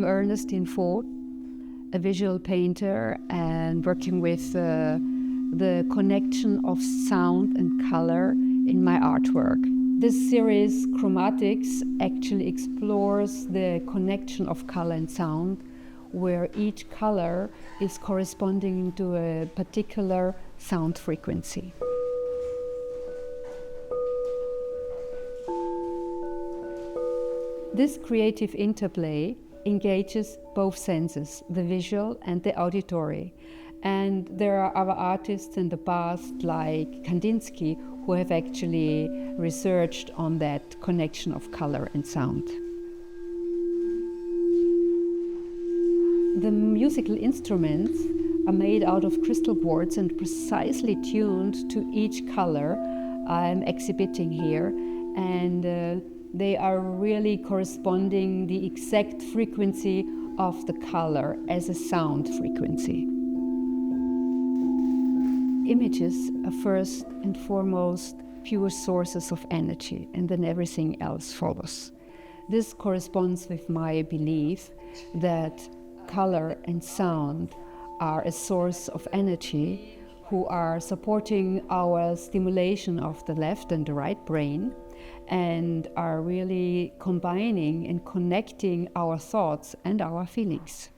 I'm Ernestine, a visual painter, and working with the connection of sound and color in my artwork. This series, Chromatics, actually explores the connection of color and sound, where each color is corresponding to a particular sound frequency. This creative interplay engages both senses, the visual and the auditory. And there are other artists in the past, like Kandinsky, who have actually researched on that connection of color and sound. The musical instruments are made out of crystal boards and precisely tuned to each color I'm exhibiting here. And they are really corresponding the exact frequency of the color as a sound frequency. Images are first and foremost pure sources of energy, and then everything else follows. This corresponds with my belief that color and sound are a source of energy who are supporting our stimulation of the left and the right brain, and are really combining and connecting our thoughts and our feelings.